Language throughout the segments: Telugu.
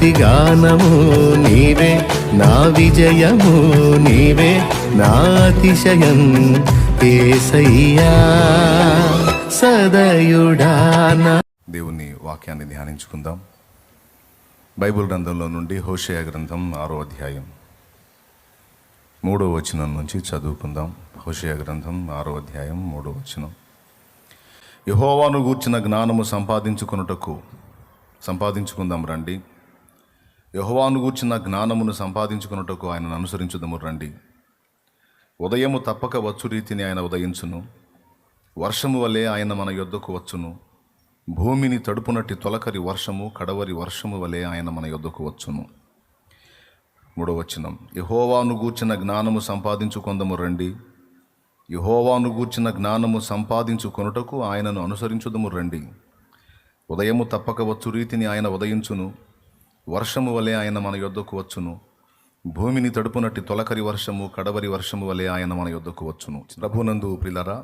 స్తుతిగానము నీవే, నా విజయము నీవే, నా అతిశయం యేసయ్యా సదయుడానా. దేవుని వాక్యాన్ని ధ్యానించుకుందాం. బైబిల్ గ్రంథంలో నుండి హోషేయ గ్రంథం 6వ అధ్యాయం 3వ వచనం నుంచి చదువుకుందాం. హోషేయ గ్రంథం 6వ అధ్యాయం 3వ వచనం. యెహోవాను గూర్చిన జ్ఞానము సంపాదించుకుందాం రండి. యెహోవాను గూర్చిన జ్ఞానమును సంపాదించుకున్నటకు ఆయనను అనుసరించుదము రండి. ఉదయము తప్పక వచ్చు రీతిని ఆయన ఉదయించును, వర్షము వలె ఆయన మన యొద్దకు వచ్చును. భూమిని తడుపునట్టి తొలకరి వర్షము, కడవరి వర్షము వలె ఆయన మన యొద్దకు వచ్చును. 3వ వచనం. యెహోవాను గూర్చిన జ్ఞానము సంపాదించుకొందము రండి. యెహోవాను గూర్చిన జ్ఞానము సంపాదించుకొనుటకు ఆయనను అనుసరించుదము రండి. ఉదయము తప్పక వచ్చు రీతిని ఆయన ఉదయించును, వర్షము వలె ఆయన మన యొద్దకు వచ్చును. భూమిని తడుపునట్టి తొలకరి వర్షము, కడవరి వర్షము వలె ఆయన మన యొద్దకు వచ్చును. ప్రభునందు ప్రియులారా,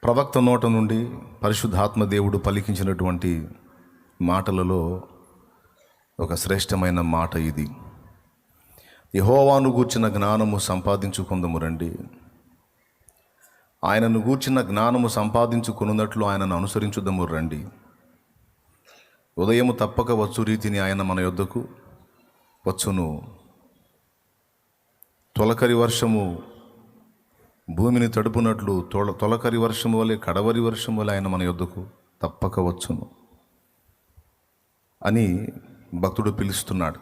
ప్రవక్త నోట నుండి పరిశుద్ధాత్మ దేవుడు పలికించినటువంటి మాటలలో ఒక శ్రేష్టమైన మాట ఇది. యెహోవాను గూర్చిన జ్ఞానము సంపాదించుకొందము రండి. ఆయనను గూర్చిన జ్ఞానము సంపాదించుకొనున్నట్లు ఆయనను అనుసరించుదము రండి. ఉదయము తప్పక వచ్చు రీతిని ఆయన మన యొద్దకు వచ్చును. తొలకరి వర్షము భూమిని తడుపునట్లు తొలకరి వర్షము వలె, కడవరి వర్షము వలె ఆయన మన యొద్దకు తప్పక వచ్చును అని భక్తుడు పిలుస్తున్నాడు.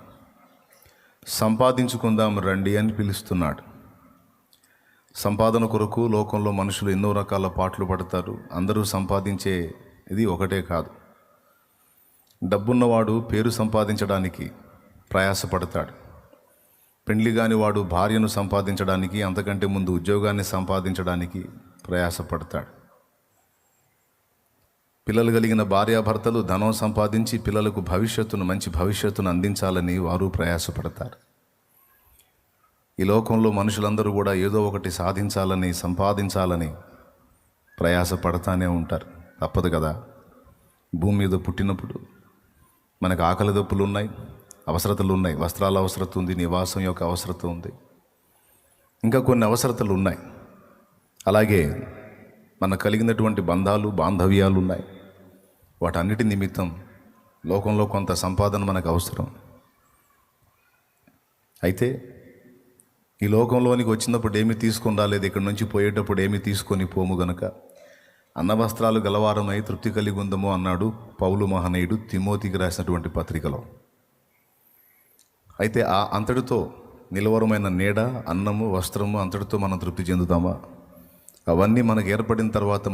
సంపాదించుకుందాం రండి అని పిలుస్తున్నాడు. సంపాదన కొరకు లోకంలో మనుషులు ఎన్నో రకాల పాటలు పడతారు. అందరూ సంపాదించే ఇది ఒకటే కాదు. డబ్బున్నవాడు పేరు సంపాదించడానికి ప్రయాసపడతాడు. పెండ్లి కాని వాడు భార్యను సంపాదించడానికి, అంతకంటే ముందు ఉద్యోగాన్ని సంపాదించడానికి ప్రయాసపడతాడు. పిల్లలు కలిగిన భార్యాభర్తలు ధనం సంపాదించి పిల్లలకు మంచి భవిష్యత్తును అందించాలని వారు ప్రయాసపడతారు. ఈ లోకంలో మనుషులందరూ కూడా ఏదో ఒకటి సాధించాలని, సంపాదించాలని ప్రయాసపడతానే ఉంటారు. తప్పదు కదా. భూమి మీద పుట్టినప్పుడు మనకు ఆకలి దప్పులు ఉన్నాయి, అవసరతలు ఉన్నాయి. వస్త్రాల అవసరత ఉంది, నివాసం యొక్క అవసరత ఉంది, ఇంకా కొన్ని అవసరతలు ఉన్నాయి. అలాగే మనకు కలిగినటువంటి బాంధవ్యాలు ఉన్నాయి. వాటన్నిటి నిమిత్తం లోకంలో కొంత సంపాదన మనకు అవసరం. అయితే ఈ లోకంలోనికి వచ్చినప్పుడు ఏమి తీసుకొని రాలేదు, ఇక్కడి నుంచి పోయేటప్పుడు ఏమి తీసుకొని పోము గనుక అన్నవస్త్రాలు గలవారమై తృప్తి కలిగి ఉందము అన్నాడు పౌలు మహనీయుడు తిమోతికి రాసినటువంటి పత్రికలో. అయితే ఆ అంతటితో నిలవరమైన నీడ, అన్నము, వస్త్రము అంతటితో మనం తృప్తి చెందుతామా? అవన్నీ మనకు ఏర్పడిన తర్వాత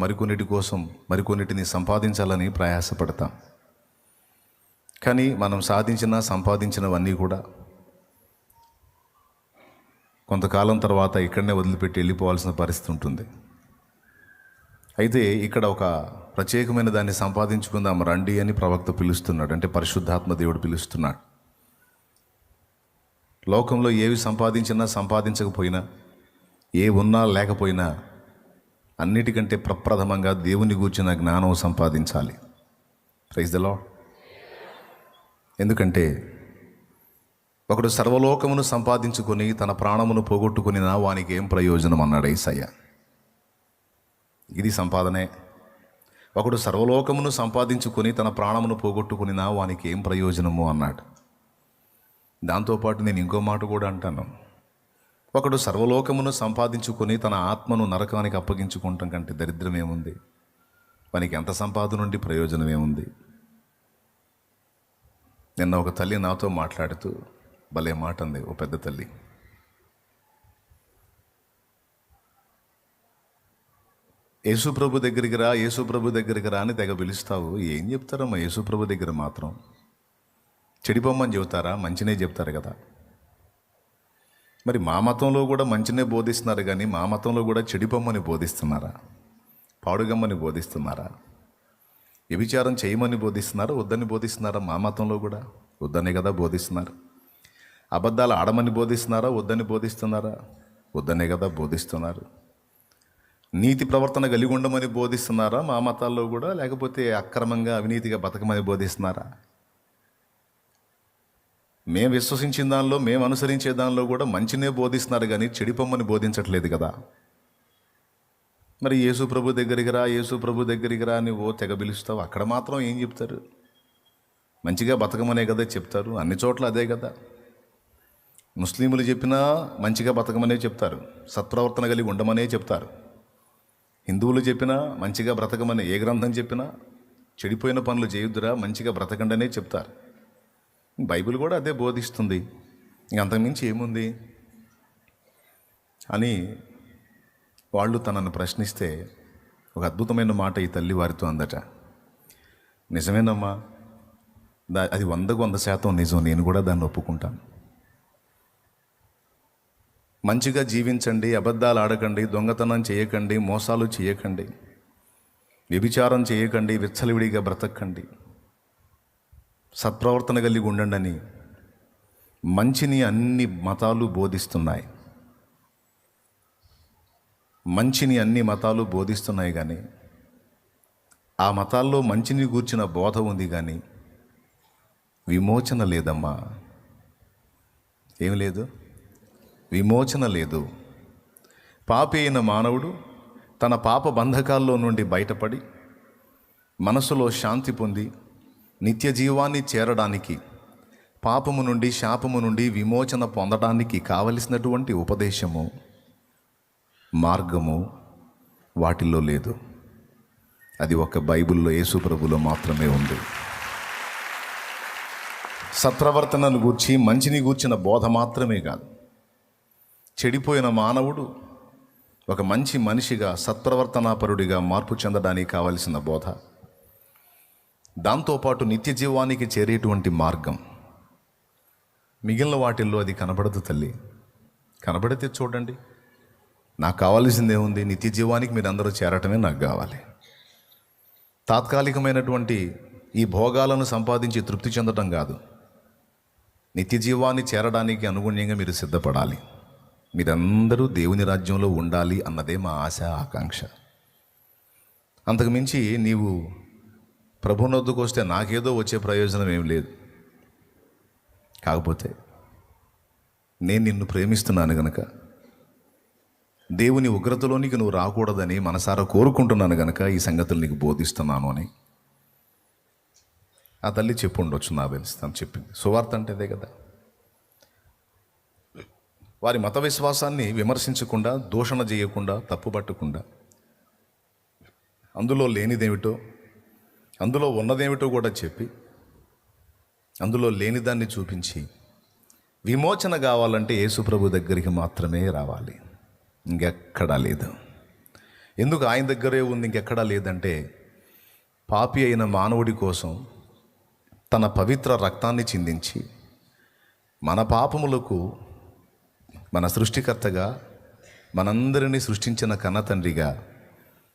మరికొన్నిటిని సంపాదించాలని ప్రయాసపడతాం. కానీ మనం సంపాదించినవన్నీ కూడా కొంతకాలం తర్వాత ఇక్కడనే వదిలిపెట్టి వెళ్ళిపోవాల్సిన పరిస్థితి ఉంటుంది. అయితే ఇక్కడ ఒక ప్రత్యేకమైన దాన్ని సంపాదించుకుందాం రండి అని ప్రవక్త పిలుస్తున్నాడు. అంటే పరిశుద్ధాత్మ దేవుడు పిలుస్తున్నాడు. లోకంలో ఏవి సంపాదించకపోయినా, ఏ ఉన్నా లేకపోయినా అన్నిటికంటే ప్రప్రథమంగా దేవుని గూర్చిన జ్ఞానం సంపాదించాలి. Praise the Lord. ఎందుకంటే ఒకడు సర్వలోకమును సంపాదించుకొని తన ప్రాణమును పోగొట్టుకునినా వానికి ఏం ప్రయోజనం అన్నాడు యేసయ్య. ఇది సంపాదనే. ఒకడు సర్వలోకమును సంపాదించుకొని తన ప్రాణమును పోగొట్టుకునినా వానికి ఏం ప్రయోజనము అన్నాడు. దాంతోపాటు నేను ఇంకో మాట కూడా అంటాను. ఒకడు సర్వలోకమును సంపాదించుకొని తన ఆత్మను నరకానికి అప్పగించుకోవటం కంటే దరిద్రం ఏముంది? వానికి ఎంత సంపాదన నుండి ప్రయోజనం ఏముంది? నిన్న ఒక తల్లి నాతో మాట్లాడుతూ భలే మాట అంది. ఓ పెద్ద తల్లి, యేసుప్రభు దగ్గరికి రా అని తెగ పిలుస్తావు. ఏం చెప్తారమ్మా యేసుప్రభు దగ్గర మాత్రం? చెడిపోమ్మని చెబుతారా? మంచినే చెప్తారు కదా. మరి మా మతంలో కూడా మంచినే బోధిస్తున్నారు, కానీ మా మతంలో కూడా చెడిపోమ్మని బోధిస్తున్నారా? పాడుగమ్మని బోధిస్తున్నారా? వ్యభిచారం చేయమని బోధిస్తున్నారా? వద్దని బోధిస్తున్నారా? మా మతంలో కూడా వద్దనే కదా బోధిస్తున్నారు. అబద్ధాలు ఆడమని బోధిస్తున్నారా? వద్దని బోధిస్తున్నారా? వద్దనే కదా బోధిస్తున్నారు. నీతి ప్రవర్తన కలిగి ఉండమని బోధిస్తున్నారా మా మతాల్లో కూడా? లేకపోతే అక్రమంగా అవినీతిగా బతకమని బోధిస్తున్నారా? మేము విశ్వసించిన దానిలో, మేము అనుసరించే దానిలో కూడా మంచినే బోధిస్తున్నారు కానీ చెడిపొమ్మని బోధించట్లేదు కదా. మరి యేసు ప్రభు దగ్గరికి రా, యేసు ప్రభు దగ్గరికి రా అని తెగ పిలుస్తావు. అక్కడ మాత్రం ఏం చెప్తారు? మంచిగా బతకమనే కదా చెప్తారు. అన్ని చోట్ల అదే కదా. ముస్లింలు చెప్పినా మంచిగా బతకమనే చెప్తారు, సత్ప్రవర్తన కలిగి ఉండమనే చెప్తారు. హిందువులు చెప్పినా మంచిగా బ్రతకమని, ఏ గ్రంథం చెప్పినా చెడిపోయిన పనులు చేయొద్దురా, మంచిగా బ్రతకండనే చెప్తారు. బైబిల్ కూడా అదే బోధిస్తుంది. ఇంకంతకుమించి ఏముంది అని వాళ్ళు తనను ప్రశ్నిస్తే ఒక అద్భుతమైన మాట ఈ తల్లి వారితో అందట. నిజమేనమ్మా, అది 100% నిజం, నేను కూడా దాన్ని ఒప్పుకుంటాను. మంచిగా జీవించండి, అబద్ధాలు ఆడకండి, దొంగతనం చేయకండి, మోసాలు చేయకండి, వ్యభిచారం చేయకండి, విచ్చలవిడిగా బ్రతకండి, సత్ప్రవర్తన కలిగి ఉండండి అని మంచిని అన్ని మతాలు బోధిస్తున్నాయి. మంచిని అన్ని మతాలు బోధిస్తున్నాయి కానీ ఆ మతాల్లో మంచిని గూర్చిన బోధ ఉంది కానీ విమోచన లేదమ్మా. ఏం లేదు? విమోచన లేదు. పాపి అయిన మానవుడు తన పాప బంధకాల్లో నుండి బయటపడి మనసులో శాంతి పొంది నిత్య జీవాన్ని చేరడానికి, పాపము నుండి, శాపము నుండి విమోచన పొందడానికి కావలసినటువంటి ఉపదేశము, మార్గము వాటిల్లో లేదు. అది ఒక బైబిల్లో, యేసు ప్రభులో మాత్రమే ఉంది. సత్ప్రవర్తనను గూర్చి, మంచిని గూర్చిన బోధ మాత్రమే కాదు, చెడిపోయిన మానవుడు ఒక మంచి మనిషిగా, సత్ప్రవర్తనాపరుడిగా మార్పు చెందడానికి కావలసిన బోధ, దాంతోపాటు నిత్య జీవానికి చేరేటువంటి మార్గం. మిగిలిన వాటిల్లో అది కనబడదు తల్లి. కనబడితే చూడండి. నాకు కావాల్సిందేముంది? నిత్య జీవానికి మీరు అందరూ చేరటమే నాకు కావాలి. తాత్కాలికమైనటువంటి ఈ భోగాలను సంపాదించి తృప్తి చెందటం కాదు. నిత్య జీవాన్ని చేరడానికి అనుగుణ్యంగా మీరు సిద్ధపడాలి. మీరందరూ దేవుని రాజ్యంలో ఉండాలి అన్నదే మా ఆశ, ఆకాంక్ష. అంతకుమించి నీవు ప్రభునొద్దకు వస్తే నాకేదో వచ్చే ప్రయోజనం ఏం లేదు. కాకపోతే నేను నిన్ను ప్రేమిస్తున్నాను గనక, దేవుని ఉగ్రతలోనికి నువ్వు రాకూడదని మనసారా కోరుకుంటున్నాను గనక ఈ సంగతులు నీకు బోధిస్తున్నాను అని ఆ తల్లి చెప్పు ఉండొచ్చు, నాకు తెలిసి తను చెప్పింది. సువార్త అంటే అదే కదా. వారి మత విశ్వాసాన్ని విమర్శించకుండా, దూషణ చేయకుండా, తప్పుపట్టకుండా, అందులో లేనిదేమిటో, అందులో ఉన్నదేమిటో కూడా చెప్పి, అందులో లేనిదాన్ని చూపించి, విమోచన కావాలంటే యేసు ప్రభు దగ్గరికి మాత్రమే రావాలి, ఇంకెక్కడా లేదు. ఎందుకు ఆయన దగ్గరే ఉంది, ఇంకెక్కడా లేదంటే, పాపి అయిన మానవుడి కోసం తన పవిత్ర రక్తాన్ని చిందించి మన పాపములకు, మన సృష్టికర్తగా, మనందరినీ సృష్టించిన కన్నతండ్రిగా,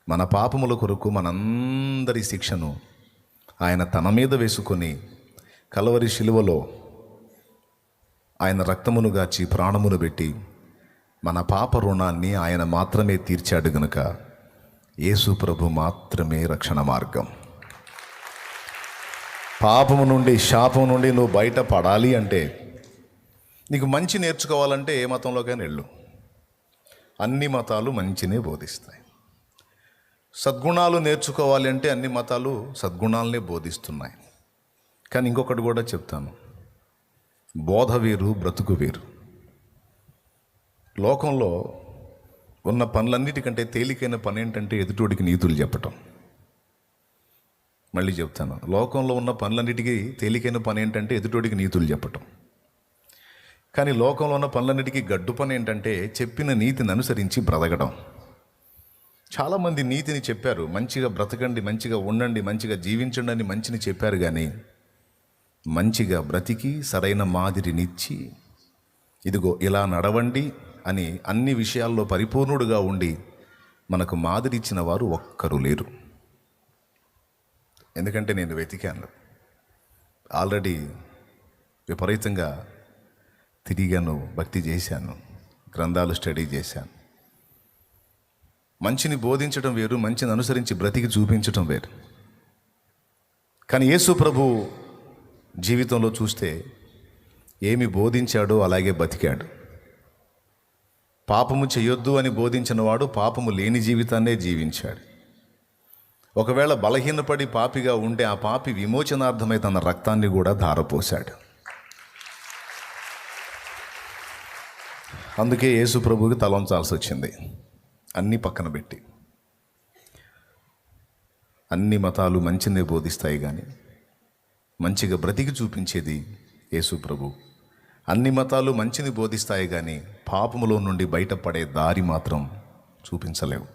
మన పాపముల కొరకు మనందరి శిక్షను ఆయన తన మీద వేసుకొని కలవరి శిలువలో ఆయన రక్తమును గాచి ప్రాణమును పెట్టి మన పాప రుణాన్ని ఆయన మాత్రమే తీర్చాడు గనుక యేసు ప్రభు మాత్రమే రక్షణ మార్గం. పాపము నుండి, శాపం నుండి నువ్వు బయట పడాలి అంటే, నీకు మంచి నేర్చుకోవాలంటే ఏ మతంలోకైనా వెళ్ళు. అన్ని మతాలు మంచినే బోధిస్తాయి. సద్గుణాలు నేర్చుకోవాలి అంటే అన్ని మతాలు సద్గుణాలనే బోధిస్తున్నాయి. కానీ ఇంకొకటి కూడా చెప్తాను, బోధ వేరు, బ్రతుకు వేరు. లోకంలో ఉన్న పనులన్నిటికంటే తేలికైన పని ఏంటంటే ఎదుటోడికి నీతులు చెప్పటం. మళ్ళీ చెప్తాను, లోకంలో ఉన్న పనులన్నిటికీ తేలికైన పని ఏంటంటే ఎదుటోడికి నీతులు చెప్పటం. కానీ లోకంలో ఉన్న పనులన్నిటికీ గడ్డు పని ఏంటంటే చెప్పిన నీతిని అనుసరించి బ్రతకడం. చాలామంది నీతిని చెప్పారు, మంచిగా బ్రతకండి, మంచిగా ఉండండి, మంచిగా జీవించండి అని మంచిని చెప్పారు. కానీ మంచిగా బ్రతికి సరైన మాదిరినిచ్చి, ఇదిగో ఇలా నడవండి అని అన్ని విషయాల్లో పరిపూర్ణుడుగా ఉండి మనకు మాదిరి ఇచ్చిన వారు ఒక్కరూ లేరు. ఎందుకంటే నేను వెతికాను, ఆల్రెడీ విపరీతంగా తిరిగాను, భక్తి చేశాను, గ్రంథాలు స్టడీ చేశాను. మంచిని బోధించడం వేరు, మంచిని అనుసరించి బ్రతికి చూపించడం వేరు. కానీ యేసు ప్రభు జీవితంలో చూస్తే ఏమి బోధించాడో అలాగే బతికాడు. పాపము చేయొద్దు అని బోధించిన వాడు పాపము లేని జీవితాన్నే జీవించాడు. ఒకవేళ బలహీనపడి పాపిగా ఉంటే ఆ పాపి విమోచనార్థమై తన రక్తాన్ని కూడా ధారపోశాడు. అందుకే యేసు ప్రభువుకి తలంచాల్సి వచ్చింది. అన్నీ పక్కన పెట్టి. అన్ని మతాలు మంచినే బోధిస్తాయి, కానీ మంచిగా బ్రతికి చూపించేది యేసు ప్రభు. అన్ని మతాలు మంచిని బోధిస్తాయి, కానీ పాపములో నుండి బయటపడే దారి మాత్రం చూపించలేవు.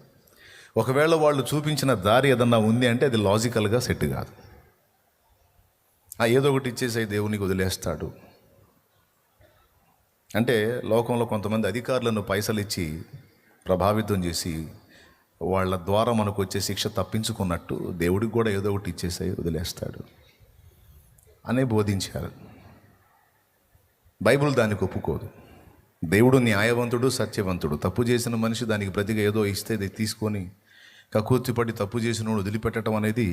ఒకవేళ వాళ్ళు చూపించిన దారి ఏదన్నా ఉంది అంటే అది లాజికల్గా సెట్ కాదు. ఏదో ఒకటి ఇచ్చేసి దేవునికి వదిలేస్తాడు అంటే, లోకంలో కొంతమంది అధికారులను పైసలు ఇచ్చి ప్రభావితం చేసి వాళ్ళ ద్వారా మనకు వచ్చే శిక్ష తప్పించుకున్నట్టు దేవుడికి కూడా ఏదో ఒకటి ఇచ్చేసి వదిలేస్తాడు అనే బోధించారు. బైబిల్ దానికి ఒప్పుకోదు. దేవుడు న్యాయవంతుడు, సత్యవంతుడు. తప్పు చేసిన మనిషి దానికి ప్రతిగా ఏదో ఇస్తే అది తీసుకొని కకూర్తిపడి తప్పు చేసిన వదిలిపెట్టడం అనేది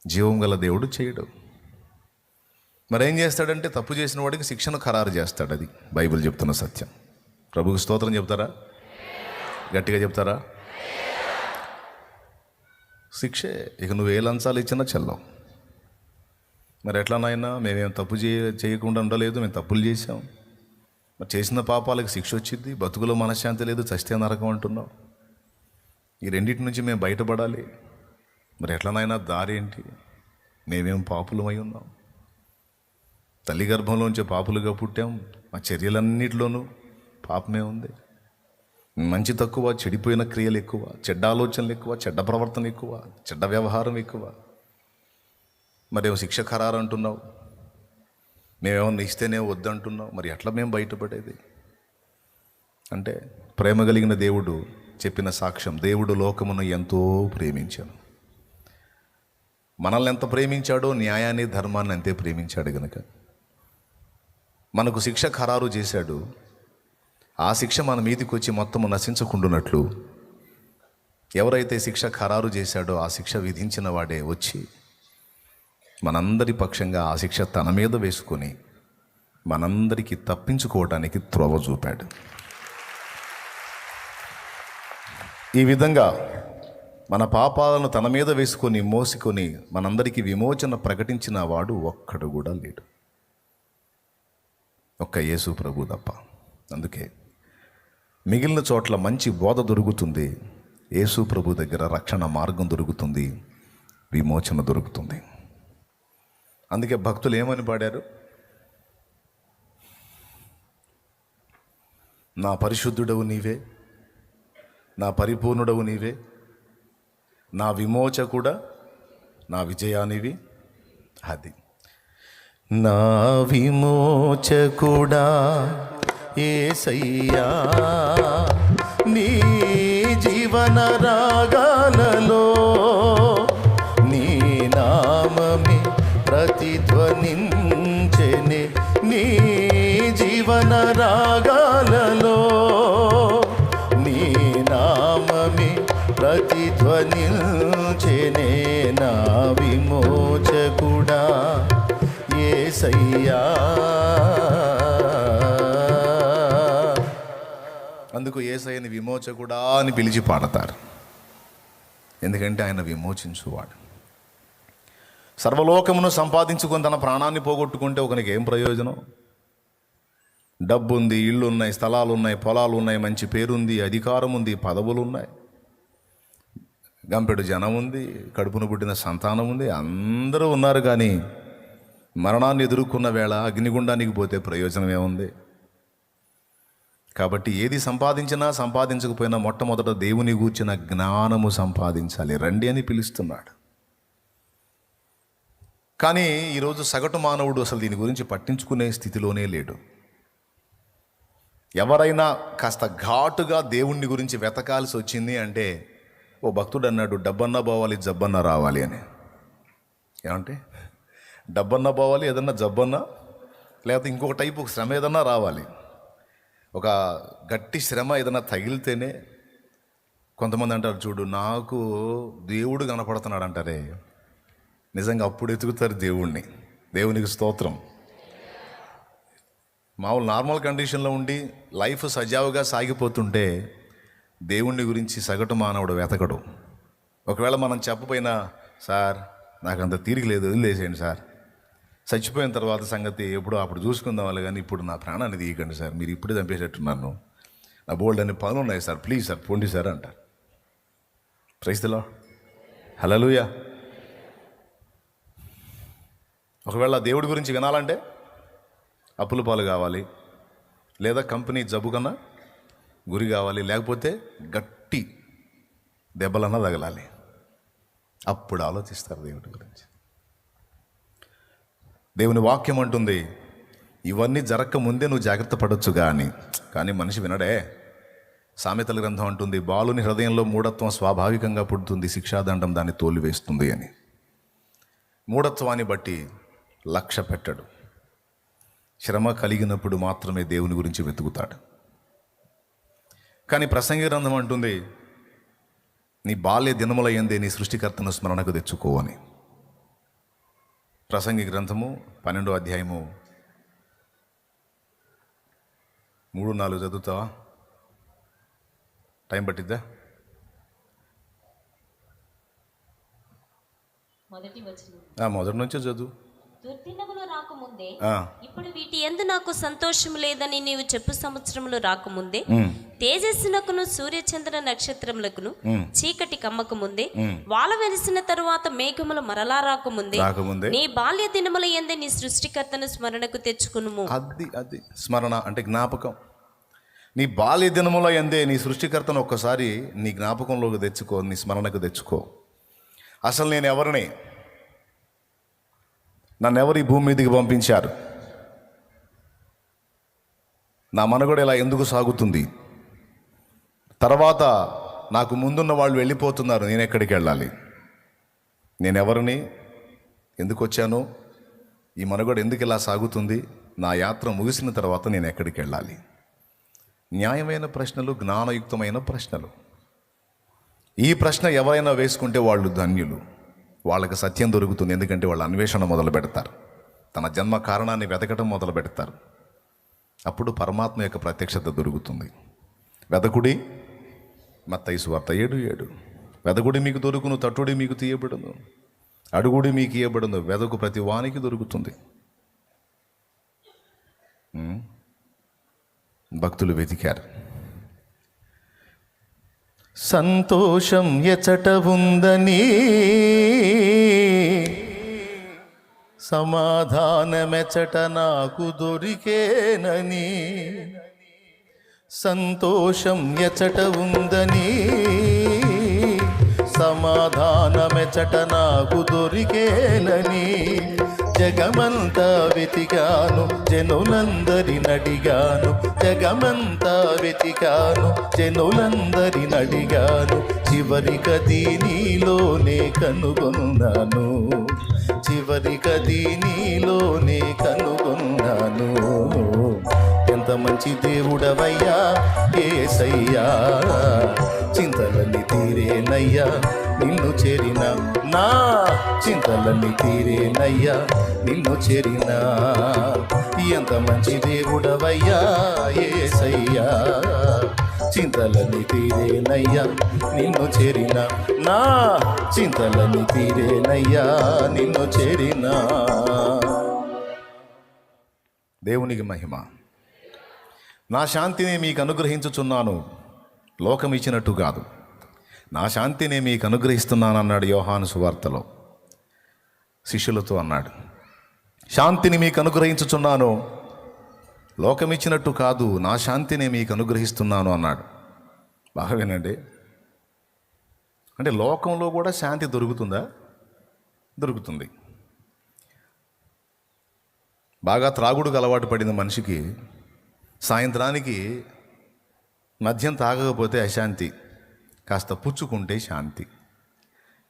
జీవం గల దేవుడు చేయడు. మరేం చేస్తాడంటే తప్పు చేసిన వాడికి శిక్షను ఖరారు చేస్తాడు. అది బైబిల్ చెప్తున్న సత్యం. ప్రభువుకి స్తోత్రం చెప్తారా? గట్టిగా చెప్తారా? శిక్షే. ఇక నువ్వు ఏ లంచాలు ఇచ్చినా చెల్లవు. మరి ఎట్లా నాయనా, మేమేం తప్పు చేయకుండా ఉండలేదు, మేము తప్పులు చేసాం. మరి చేసిన పాపాలకు శిక్ష వచ్చింది, బతుకులో మనశ్శాంతి లేదు, చస్తే నరకం అంటున్నావు. ఈ రెండింటి నుంచి మేము బయటపడాలి. మరి ఎట్లనైనా దారి ఏంటి? మేమేం పాపులమై ఉన్నాం. తల్లి గర్భంలోంచి పాపులుగా పుట్టాం. మా చర్యలన్నిటిలోనూ పాపమే ఉంది. మంచి తక్కువ, చెడిపోయిన క్రియలు ఎక్కువ, చెడ్డ ఆలోచనలు ఎక్కువ, చెడ్డ ప్రవర్తన ఎక్కువ, చెడ్డ వ్యవహారం ఎక్కువ. మరేమో శిక్ష ఖరారు అంటున్నావు, మేమేమన్నా ఇస్తేనే వద్దంటున్నావు. మరి ఎట్లా మేము బయటపడేది అంటే, ప్రేమ కలిగిన దేవుడు చెప్పిన సాక్ష్యం. దేవుడు లోకమును ఎంతో ప్రేమించాడు. మనల్ని ఎంత ప్రేమించాడో న్యాయాన్ని, ధర్మాన్ని అంతే ప్రేమించాడు. గనుక మనకు శిక్ష ఖరారు చేశాడు. ఆ శిక్ష మన మీదికి వచ్చి మొత్తము నశించకుండానట్లు ఎవరైతే శిక్ష ఖరారు చేశాడో ఆ శిక్ష విధించిన వాడే వచ్చి మనందరి పక్షంగా ఆ శిక్ష తన మీద వేసుకొని మనందరికీ తప్పించుకోవటానికి త్రోవ చూపాడు. ఈ విధంగా మన పాపాలను తన మీద వేసుకొని మోసుకొని మనందరికీ విమోచన ప్రకటించిన వాడు ఒక్కడు కూడా లేడు, ఒక్క యేసు ప్రభు తప్ప. అందుకే మిగిలిన చోట్ల మంచి బోధ దొరుకుతుంది, యేసు ప్రభు దగ్గర రక్షణ మార్గం దొరుకుతుంది, విమోచన దొరుకుతుంది. అందుకే భక్తులు ఏమని పాడారు? నా పరిశుద్ధుడవు నీవే, నా పరిపూర్ణుడవు నీవే, నా విమోచకుడా, నా విజయానివి. అది నా విమోచకుడా యేసయ్యా, నీ జీవన రాగాలలో నీ నామమే ప్రతిధ్వనించెనే. నీ జీవన రాగాలలో నీ నామమే ప్రతిధ్వనించెనే. నా విమోచకుడా యేసయ్యా. అందుకు యేసయ్యని విమోచకుడా అని పిలిచి పాడతారు. ఎందుకంటే ఆయన విమోచించువాడు. సర్వలోకమును సంపాదించుకొని తన ప్రాణాన్ని పోగొట్టుకుంటే ఒకనికి ఏం ప్రయోజనం? డబ్బు ఉంది, ఇళ్ళు ఉన్నాయి, స్థలాలు ఉన్నాయి, పొలాలు ఉన్నాయి, మంచి పేరుంది, అధికారం ఉంది, పదవులు ఉన్నాయి, గంపెడు జనం ఉంది, కడుపును పుట్టిన సంతానం ఉంది, అందరూ ఉన్నారు. కానీ మరణాన్ని ఎదుర్కొన్న వేళ అగ్నిగుండానికి పోతే ప్రయోజనం ఏముంది? కాబట్టి ఏది సంపాదించినా సంపాదించకపోయినా మొట్టమొదట దేవుని గూర్చిన జ్ఞానము సంపాదించాలి, రండి అని పిలుస్తున్నాడు. కానీ ఈరోజు సగటు మానవుడు అసలు దీని గురించి పట్టించుకునే స్థితిలోనే లేడు. ఎవరైనా కాస్త ఘాటుగా దేవుణ్ణి గురించి వెతకాల్సి వచ్చింది అంటే, ఓ భక్తుడు అన్నాడు, డబ్బన్నా పోవాలి, జబ్బన్నా రావాలి అని. ఏమంటే డబ్బన్నా పోవాలి, ఏదన్నా జబ్బన్నా, లేకపోతే ఇంకొక టైపు శ్రమ ఏదన్నా రావాలి. ఒక గట్టి శ్రమ ఏదన్నా తగిలితేనే కొంతమంది అంటారు, చూడు నాకు దేవుడు కనపడుతున్నాడు అంటారే. నిజంగా అప్పుడు ఎతుకుతారు దేవుణ్ణి. దేవునికి స్తోత్రం. మామూలు నార్మల్ కండిషన్లో ఉండి లైఫ్ సజావుగా సాగిపోతుంటే దేవుణ్ణి గురించి సగటు మానవుడు వెతకడు. ఒకవేళ మనం చెప్పపోయినా, సార్ నాకు అంత తీరిక లేదు, వదిలేసేయండి సార్, చచ్చిపోయిన తర్వాత సంగతి ఎప్పుడో అప్పుడు చూసుకుందాం వాళ్ళు, కానీ ఇప్పుడు నా ప్రాణాన్ని తీయకండి సార్, మీరు ఇప్పుడే చంపేసేట్టున్నాను, నా బోల్డ్ అనే పనులు ఉన్నాయి సార్, ప్లీజ్ సార్ పోండి సార్ అంటారు. ప్రైజ్ ది లార్డ్, హల్లెలూయా. ఒకవేళ దేవుడి గురించి వినాలంటే అప్పుల పాలు కావాలి, లేదా కంపెనీ జబ్బు కన్నా గురి కావాలి, లేకపోతే గట్టి దెబ్బలన్నా తగలాలి, అప్పుడు ఆలోచిస్తారు దేవుడి గురించి. దేవుని వాక్యం అంటుంది, ఇవన్నీ జరగక ముందే నువ్వు జాగ్రత్త పడవచ్చు కానీ మనిషి వినడే. సామెతల గ్రంథం అంటుంది, బాలుని హృదయంలో మూఢత్వం స్వాభావికంగా పుడుతుంది, శిక్షాదండం దాన్ని తోలివేస్తుంది అని. మూఢత్వాన్ని బట్టి లక్ష్య పెట్టడు, శ్రమ కలిగినప్పుడు మాత్రమే దేవుని గురించి వెతుకుతాడు. కానీ ప్రసంగి గ్రంథం అంటుంది, నీ బాల్య దినముల యందే నీ సృష్టికర్తను స్మరణకు తెచ్చుకో అని. ప్రసంగి గ్రంథము 12వ అధ్యాయము 3-4 చదువుతావా? టైం పట్టిద్దా? మొదటి నుంచే చదువు. దుర్దినములు రాకముందే, ఇప్పుడు వీటి యందు నాకు సంతోషం లేదని నీవు చెప్పు సంవత్సరములు రాకముందే, తేజస్సునకును సూర్యచంద్ర నక్షత్రములకును చీకటి కమ్మక ముందే, వాల వెలిసిన తరువాత మేఘములు మరలా రాకముందే నీ బాల్య దినముల యందే నీ సృష్టికర్తను స్మరణకు తెచ్చుకునుము. అది స్మరణ అంటే జ్ఞాపకం. నీ బాల్య దినముల యందే నీ సృష్టికర్తను ఒక్కసారి నీ జ్ఞాపకంలోకి తెచ్చుకో, నీ స్మరణకు తెచ్చుకో. అసలు నేను ఎవరిని, నన్ను ఎవరు ఈ భూమి మీదకి పంపించారు, నా మనుగడ ఇలా ఎందుకు సాగుతుంది, తర్వాత నాకు ముందున్న వాళ్ళు వెళ్ళిపోతున్నారు, నేను ఎక్కడికి వెళ్ళాలి, నేను ఎవరిని, ఎందుకు వచ్చాను, ఈ మనుగడ ఎందుకు ఇలా సాగుతుంది, నా యాత్ర ముగిసిన తర్వాత నేను ఎక్కడికి వెళ్ళాలి. న్యాయమైన ప్రశ్నలు, జ్ఞానయుక్తమైన ప్రశ్నలు. ఈ ప్రశ్న ఎవరైనా వేసుకుంటే వాళ్ళు ధన్యులు, వాళ్ళకి సత్యం దొరుకుతుంది. ఎందుకంటే వాళ్ళు అన్వేషణ మొదలు పెడతారు, తన జన్మ కారణాన్ని వెతకటం మొదలు పెడతారు. అప్పుడు పరమాత్మ యొక్క ప్రత్యక్షత దొరుకుతుంది. వెదకుడి, మత్తయి సువార్త 7:7, వెదకుడి మీకు దొరుకును, తట్టుడి మీకు తీయబడును, అడుగుడి మీకు ఇయ్యబడును, వెదకు ప్రతి వానికి దొరుకుతుంది. భక్తులు వెతికారు. సంతోషం ఎచట ఉందని, సమాధానమెచట నాకు దొరికేనని, సంతోషం ఎచట ఉందని, సమాధానమెచట నాకు దొరికేనని, జగమంతా వెతికాను జనులందరినడిగాను, జగమంతా వెతికాను జనులందరినడిగాను, చివరికది నీలోనే కనుగొన్నాను, చివరికది నీలోనే కనుగొన్నాను. ఎంత మంచి దేవుడవయ్యా యేసయ్యా, చింతలన్నీ తీరేనయ్యా నిన్ను చేరిన, నా చింతలన్నీ తీరేనయ్యా నిన్ను చేరిన. ఎంత మంచి దేవుడవయ్యా యేసయ్యా, చింతలన్నీ తీరేనయ్యా నిన్ను చేరిన, నా చింతలన్నీ తీరేనయ్యా నిన్ను చేరిన. దేవునికి మహిమ. నా శాంతిని మీకు అనుగ్రహించుచున్నాను, లోకం ఇచ్చినట్టు కాదు, నా శాంతిని మీకు అనుగ్రహిస్తున్నాను అన్నాడు యోహాను సువార్తలో. శిష్యులతో అన్నాడు, శాంతిని మీకు అనుగ్రహించుచున్నాను, లోకం ఇచ్చినట్టు కాదు, నా శాంతిని మీకు అనుగ్రహిస్తున్నాను అన్నాడు. బాగా వినండి. అంటే లోకంలో కూడా శాంతి దొరుకుతుందా? దొరుకుతుంది. బాగా త్రాగుడుకు అలవాటు పడిన మనిషికి సాయంత్రానికి మద్యం తాగకపోతే అశాంతి, కాస్త పుచ్చుకుంటే శాంతి,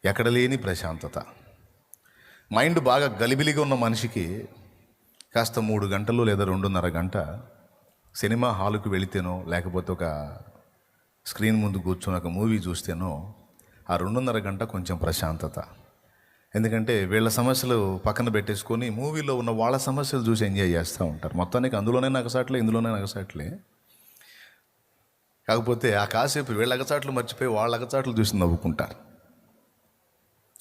ఎక్కడ లేని ప్రశాంతత. మైండ్ బాగా గలిబిలిగా ఉన్న మనిషికి కాస్త 3 గంటలు లేదా 2.5 గంట సినిమా హాలుకు వెళితేనో, లేకపోతే ఒక స్క్రీన్ ముందు కూర్చొని ఒక మూవీ చూస్తేనో, ఆ 2.5 గంట కొంచెం ప్రశాంతత. ఎందుకంటే వీళ్ళ సమస్యలు పక్కన పెట్టేసుకొని మూవీలో ఉన్న వాళ్ళ సమస్యలు చూసి ఎంజాయ్ చేస్తూ ఉంటారు. మొత్తానికి అందులోనే నగసాట్లే, ఇందులోనే నగసాట్లే. కాకపోతే ఆ కాసేపు వీళ్ళ అగచాట్లు మర్చిపోయి వాళ్ళ అగచాట్లు చూసి నవ్వుకుంటారు.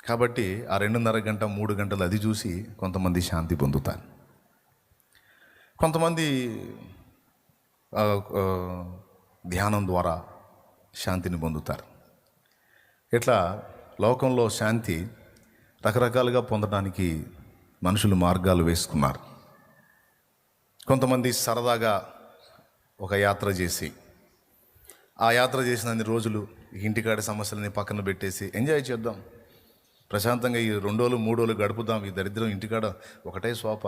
కాబట్టి ఆ 2:30 గంట 3 గంటలు అది చూసి కొంతమంది శాంతి పొందుతారు. కొంతమంది ధ్యానం ద్వారా శాంతిని పొందుతారు. ఇట్లా లోకంలో శాంతి రకరకాలుగా పొందడానికి మనుషులు మార్గాలు వేసుకున్నారు. కొంతమంది సరదాగా ఒక యాత్ర చేసి, ఆ యాత్ర చేసినన్ని రోజులు ఇంటికాడి సమస్యలని పక్కన పెట్టేసి ఎంజాయ్ చేద్దాం, ప్రశాంతంగా ఈ 2 రోజులు 3 రోజులు గడుపుదాం, ఈ దరిద్రం ఇంటికాడ ఒకటే సోప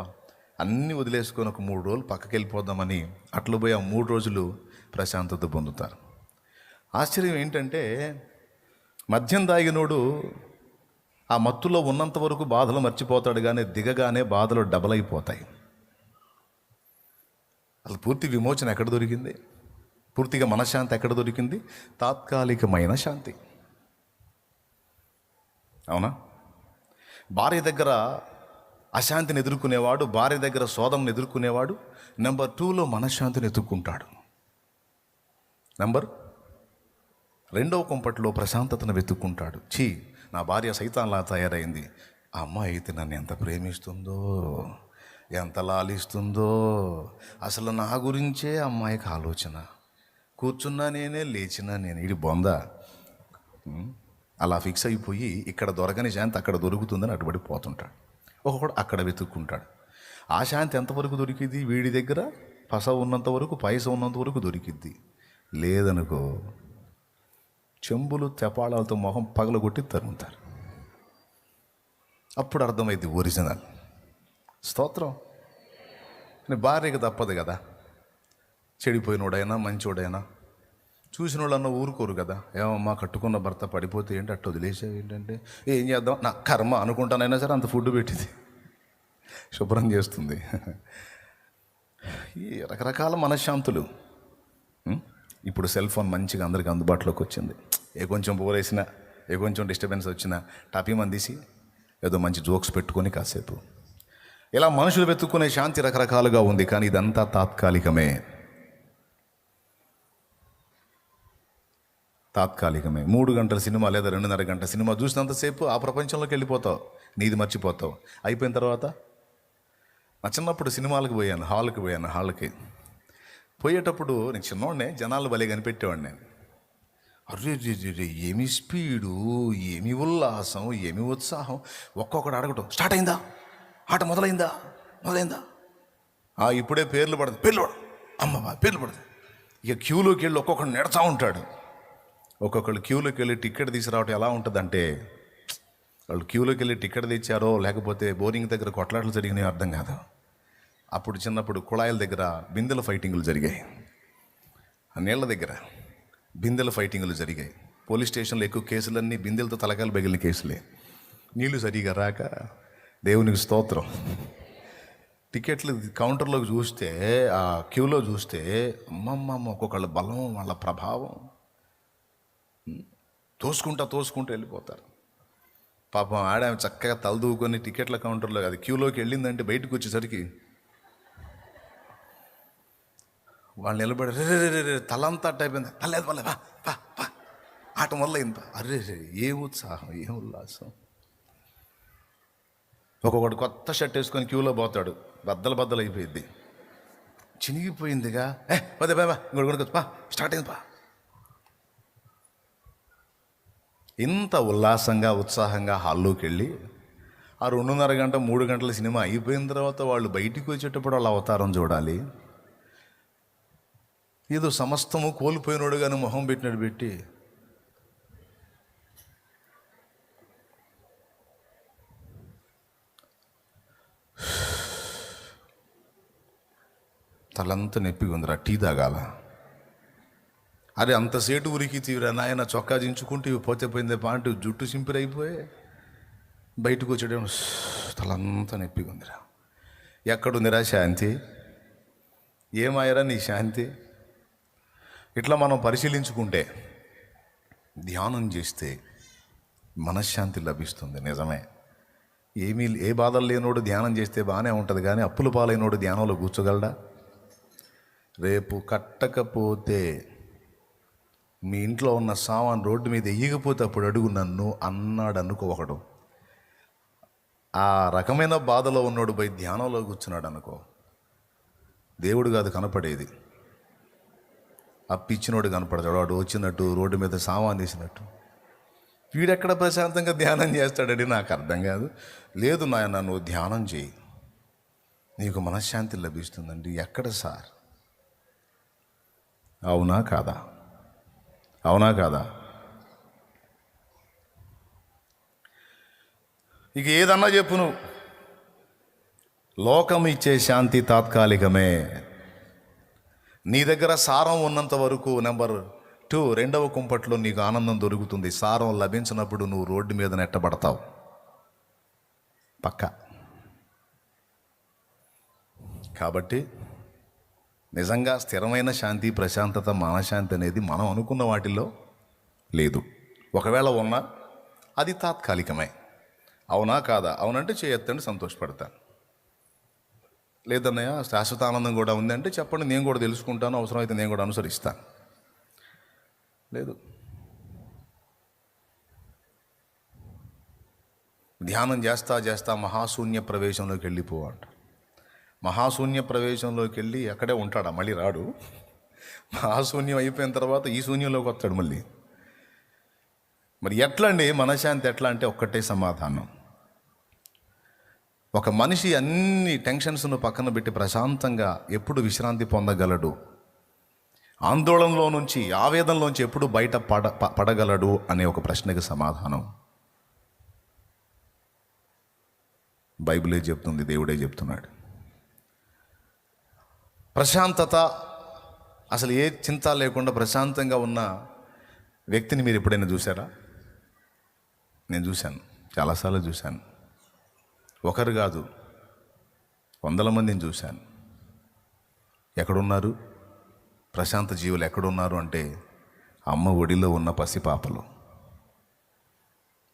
అన్నీ వదిలేసుకొని ఒక 3 రోజులు పక్కకి వెళ్ళిపోదామని అట్లు పోయి ఆ 3 రోజులు ప్రశాంతత పొందుతారు. ఆశ్చర్యం ఏంటంటే మద్యం తాగినోడు ఆ మత్తులో ఉన్నంత వరకు బాధలు మర్చిపోతాడు, కానీ దిగగానే బాధలు డబల్ అయిపోతాయి. అసలు పూర్తి విమోచన ఎక్కడ దొరికింది? పూర్తిగా మనశ్శాంతి ఎక్కడ దొరికింది? తాత్కాలికమైన శాంతి. అవునా? భార్య దగ్గర అశాంతిని ఎదుర్కొనేవాడు, భార్య దగ్గర సోదంని ఎదుర్కొనేవాడు నెంబర్ 2లో మనశ్శాంతిని ఎదుర్కొంటాడు. నెంబర్ 2వ కుంపట్లో ప్రశాంతతను వెతుక్కుంటాడు. నా భార్య సైతాన్లా తయారైంది, ఆ అమ్మాయి అయితే నన్ను ఎంత ప్రేమిస్తుందో, ఎంత లాలిస్తుందో, అసలు నా గురించే అమ్మాయికి ఆలోచన, కూర్చున్నా నేనే, లేచినా నేను, ఇది బొందా. అలా ఫిక్స్ అయిపోయి ఇక్కడ దొరకని శాంతి అక్కడ దొరుకుతుందని అటుబడి పోతుంటాడు. ఒక్కొక్కడు అక్కడ వెతుక్కుంటాడు. ఆ శాంతి ఎంతవరకు దొరికిద్ది? వీడి దగ్గర పస ఉన్నంత వరకు, పైస ఉన్నంత వరకు దొరికిద్ది. లేదనుకో చెంబులు తెపాళాలతో మొహం పగలగొట్టి తరుముతారు. అప్పుడు అర్థమైంది ఒరిజినల్. స్తోత్రం. భార్యకి తప్పదు కదా, చెడిపోయినోడైనా మంచోడైనా చూసిన వాళ్ళన్నా ఊరుకోరు కదా. ఏమమ్మా కట్టుకున్న భర్త పడిపోతే ఏంటి అట్ట వదిలేసావు ఏంటంటే, ఏం చేద్దాం నా కర్మ అనుకుంటానైనా సరే అంత ఫుడ్ పెట్టింది, శుభ్రం చేస్తుంది. ఈ రకరకాల మనశ్శాంతులు. ఇప్పుడు సెల్ ఫోన్ మంచిగా అందరికీ అందుబాటులోకి వచ్చింది. ఏ కొంచెం బోర్ వేసినా, ఏ కొంచెం డిస్టర్బెన్స్ వచ్చినా టాపీమని తీసి ఏదో మంచి జోక్స్ పెట్టుకొని కాసేపు ఇలా మనుషులు వెతుక్కునే శాంతి రకరకాలుగా ఉంది. కానీ ఇదంతా తాత్కాలికమే. తాత్కాలికమే. 3 గంటల సినిమా లేదా 2:30 గంటల సినిమా చూసినంతసేపు ఆ ప్రపంచంలోకి వెళ్ళిపోతావు, నీది మర్చిపోతావు. అయిపోయిన తర్వాత నా చిన్నప్పుడు సినిమాలకు పోయాను, హాల్కి పోయేటప్పుడు నేను చిన్నవాడినే, జనాలు భలే కనిపెట్టేవాడిని నేను. అర్రే ఏమి స్పీడు, ఏమి ఉల్లాసం, ఏమి ఉత్సాహం. ఒక్కొక్కడు అడగటం స్టార్ట్ అయిందా, ఆట మొదలైందా. ఇప్పుడే పేర్లు పడదు, అమ్మ పేర్లు పడదు. ఇక క్యూలోకి వెళ్ళి ఒక్కొక్కడు నెడతా ఉంటాడు. ఒక్కొక్కళ్ళు క్యూలోకి వెళ్ళి టికెట్ తీసుకురావటం ఎలా ఉంటుందంటే, వాళ్ళు క్యూలోకి వెళ్ళి టికెట్ తెచ్చారో లేకపోతే బోరింగ్ దగ్గర కొట్లాటలు జరిగినాయో అర్థం కాదు. అప్పుడు చిన్నప్పుడు కుళాయిల దగ్గర బిందెల ఫైటింగులు జరిగాయి, ఆ నీళ్ల దగ్గర బిందెల ఫైటింగులు జరిగాయి. పోలీస్ స్టేషన్లో ఎక్కువ కేసులన్నీ బిందెలతో తలకాయలు పగిలిన కేసులే. నీళ్లు సరిగా రాక, దేవునికి స్తోత్రం, టికెట్లు కౌంటర్లోకి చూస్తే, ఆ క్యూలో చూస్తే అమ్మమ్మ ఒక్కొక్కళ్ళ బలం, వాళ్ళ ప్రభావం, తోసుకుంటూ వెళ్ళిపోతారు. పాపం ఆడామె చక్కగా తలదూకొని టికెట్ల కౌంటర్లో, అది క్యూలోకి వెళ్ళిందంటే బయటకు వచ్చేసరికి వాళ్ళు నిలబడి రే తలంతా అట్ట అయిపోయింది, పర్లేదు పా ఆట మొదలైంది. అరే ఏం ఉత్సాహం, ఏం ఉల్లాసం. ఒక్కొక్కడు కొత్త షర్ట్ వేసుకొని క్యూలో పోతాడు, బద్దలు అయిపోయింది, చినిగిపోయిందిగా, పదే ఇంకోటి పా స్టార్ట్ అయింది పా. ఇంత ఉల్లాసంగా ఉత్సాహంగా హాల్లోకి వెళ్ళి ఆ 2:30 గంట 3 గంటల సినిమా అయిపోయిన తర్వాత వాళ్ళు బయటికి వచ్చేటప్పుడు వాళ్ళ అవతారం చూడాలి. ఏదో సమస్తము కోల్పోయినోడు కానీ మొహం పెట్టినట్టు పెట్టి తలంతా నొప్పిగా ఉందిరా, టీ తాగాల. అరే అంతసేటు ఉరికి తీవ్రా నాయన, చొక్కా దించుకుంటూ పోతే పోయిందే పాంటు జుట్టు సింపిరైపోయి బయటకు వచ్చేయడం, తలంతా నొప్పిగా ఉందిరా. ఎక్కడుందిరా శాంతి? ఏమాయరా నీ శాంతి? ఇట్లా మనం పరిశీలించుకుంటే, ధ్యానం చేస్తే మనశ్శాంతి లభిస్తుంది. నిజమే, ఏ బాధలు లేనోడు ధ్యానం చేస్తే బాగానే ఉంటుంది, కానీ అప్పుల పాలైనోడు ధ్యానంలో కూర్చోగలడా? రేపు కట్టకపోతే మీ ఇంట్లో ఉన్న సామాన్ రోడ్డు మీద ఎయ్యకపోతే అప్పుడు అడుగు నన్ను అన్నాడు అనుకో ఒకడు. ఆ రకమైన బాధలో ఉన్నోడు పోయి ధ్యానంలో కూర్చున్నాడు అనుకో, దేవుడు కాదు కనపడేది, అప్పిచ్చినోడు కనపడతాడు. వాడు వచ్చినట్టు రోడ్డు మీద సామాన్ తీసినట్టు. వీడెక్కడ ప్రశాంతంగా ధ్యానం చేస్తాడని నాకు అర్థం కాదు. లేదు నాయన, నువ్వు ధ్యానం చేయి, నీకు మనశ్శాంతి లభిస్తుందండి. ఎక్కడ సార్? అవునా కాదా? అవునా కాదా? ఇక ఏదన్నా చెప్పు నువ్వు, లోకం ఇచ్చే శాంతి తాత్కాలికమే. నీ దగ్గర సారం ఉన్నంత వరకు. నెంబర్ 2, రెండవ కుంపట్లో నీకు ఆనందం దొరుకుతుంది. సారం లభించినప్పుడు నువ్వు రోడ్డు మీద నెట్టబడతావు పక్క. కాబట్టి నిజంగా స్థిరమైన శాంతి, ప్రశాంతత, మనశ్శాంతి అనేది మనం అనుకున్న వాటిల్లో లేదు. ఒకవేళ ఉన్నా అది తాత్కాలికమే. అవునా కాదా? అవునంటే చేయొద్దండి, సంతోషపడతాను. లేదన్నయ్య శాశ్వత ఆనందం కూడా ఉంది అంటే చెప్పండి, నేను కూడా తెలుసుకుంటాను, అవసరమైతే నేను కూడా అనుసరిస్తాను. లేదు, ధ్యానం చేస్తా మహాశూన్య ప్రవేశంలోకి వెళ్ళిపోవాట. మహాశూన్య ప్రవేశంలోకి వెళ్ళి అక్కడే ఉంటాడా, మళ్ళీ రాడు. మహాశూన్యం అయిపోయిన తర్వాత ఈ శూన్యంలోకి వస్తాడు మళ్ళీ. మరి ఎట్లా అండి మనశ్శాంతి? ఎట్లా అంటే ఒక్కటే సమాధానం. ఒక మనిషి అన్ని టెన్షన్స్ను పక్కన పెట్టి ప్రశాంతంగా ఎప్పుడు విశ్రాంతి పొందగలడు, ఆందోళనలో నుంచి, ఆవేదనలోంచి ఎప్పుడు బయట పడగలడు అనే ఒక ప్రశ్నకి సమాధానం బైబిలే చెప్తుంది, దేవుడే చెప్తున్నాడు. ప్రశాంతత, అసలు ఏ చింత లేకుండా ప్రశాంతంగా ఉన్న వ్యక్తిని మీరు ఎప్పుడైనా చూసారా? నేను చూశాను, చాలాసార్లు చూశాను. ఒకరు కాదు, 100 మందిని చూశాను. ఎక్కడున్నారు ప్రశాంత జీవులు? ఎక్కడున్నారు అంటే అమ్మ ఒడిలో ఉన్న పసిపాపలు,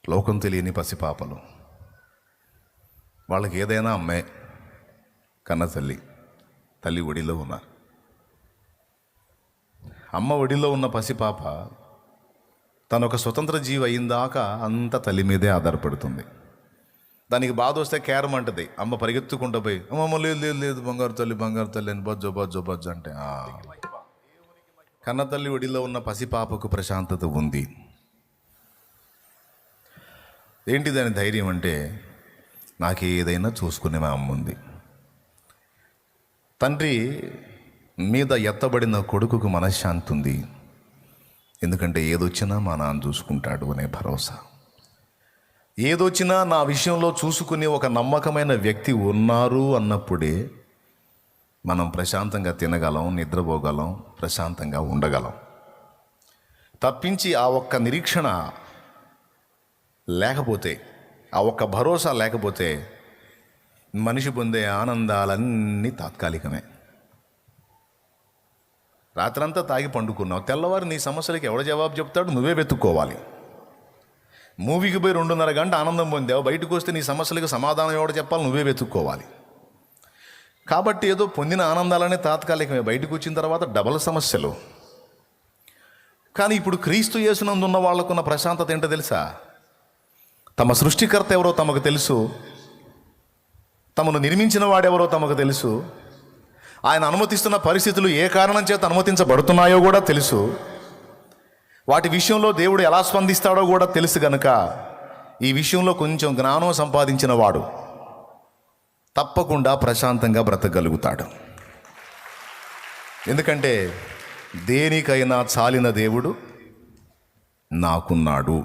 లోకం తెలియని పసిపాపలు. వాళ్ళకి ఏదైనా అమ్మే, కన్న తల్లి ఒడిలో ఉన్నారు. అమ్మ ఒడిలో ఉన్న పసిపాప తను ఒక స్వతంత్ర జీవి అయిందాక అంతా తల్లి మీదే ఆధారపడుతుంది. దానికి బాధ వస్తే కేరం అంటది. అమ్మ పరిగెత్తుకుంటూ పోయి, అమ్మమ్మ లేదు బంగారు తల్లి అని బొజ్జు అంటే కన్న తల్లి ఒడిలో ఉన్న పసిపాపకు ప్రశాంతత ఉంది. ఏంటి దాని ధైర్యం అంటే, నాకు ఏదైనా చూసుకునే మా అమ్మ ఉంది. తండ్రి మీద ఎత్తబడిన కొడుకుకు మనశ్శాంతి ఉంది, ఎందుకంటే ఏదొచ్చినా మా నాన్న చూసుకుంటాడు అనే భరోసా. ఏదొచ్చినా నా విషయంలో చూసుకునే ఒక నమ్మకమైన వ్యక్తి ఉన్నారు అన్నప్పుడే మనం ప్రశాంతంగా తినగలం, నిద్రపోగలం, ప్రశాంతంగా ఉండగలం. తప్పించి ఆ ఒక్క నిరీక్షణ లేకపోతే, ఆ ఒక్క భరోసా లేకపోతే మనిషి పొందే ఆనందాలన్నీ తాత్కాలికమే. రాత్రంతా తాగి పండుకున్నావు, తెల్లవారు నీ సమస్యలకి ఎవడ జవాబు చెప్తాడు? నువ్వే వెతుక్కోవాలి. మూవీకి పోయి 2.5 గంట ఆనందం పొందావు, బయటకు వస్తే నీ సమస్యలకు సమాధానం ఎవడ చెప్పాలి? నువ్వే వెతుక్కోవాలి. కాబట్టి ఏదో పొందిన ఆనందాలనే తాత్కాలికమే, బయటకు వచ్చిన తర్వాత డబల్ సమస్యలు. కానీ ఇప్పుడు క్రీస్తు యేసునందు ఉన్న వాళ్ళకున్న ప్రశాంతత ఏంటో తెలుసా? తమ సృష్టికర్త ఎవరో తమకు తెలుసు, తమను నిర్మించిన వాడెవరో తమకు తెలుసు, ఆయన అనుమతిస్తున్న పరిస్థితులు ఏ కారణం చేత అనుమతించబడుతున్నాయో కూడా తెలుసు, వాటి విషయంలో దేవుడు ఎలా స్పందిస్తాడో కూడా తెలుసు. కనుక ఈ విషయంలో కొంచెం జ్ఞానం సంపాదించిన వాడు తప్పకుండా ప్రశాంతంగా బ్రతకగలుగుతాడు. ఎందుకంటే దేనికైనా చాలిన దేవుడు నాకున్నాడు.